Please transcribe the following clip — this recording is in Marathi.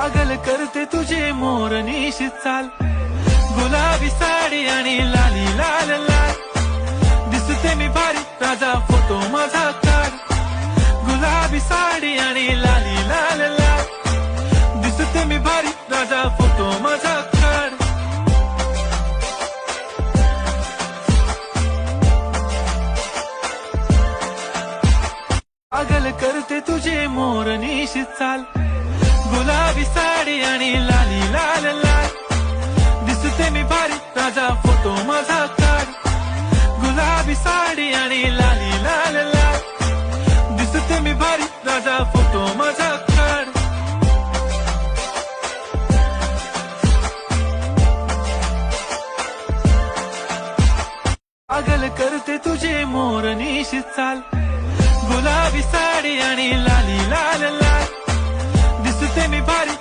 पागल करते तुझे मोरनीशी चाल, गुलाबी साडी आणि लाली लाल लाल. दिसते मी भारी राजा फोटो माझा काढ, गुलाबी साडी आणि लाली लाल लाल. दिसते मी भारी राजा फोटो माझा काढ. पागल करते तुझे मोरनीशी चाल, गुलाबी साडी आणि लाली लाल लाल. दिसते मी भारी राजा फोटो माझा काढ, गुलाबी साडी आणि लाली लाल लाल. दिसते मी भारी राजा फोटो माझा काढ. पागल करते तुझे मोरनीशी चाल, गुलाबी साडी आणि लाली लाल लाल. दिसते मी भारी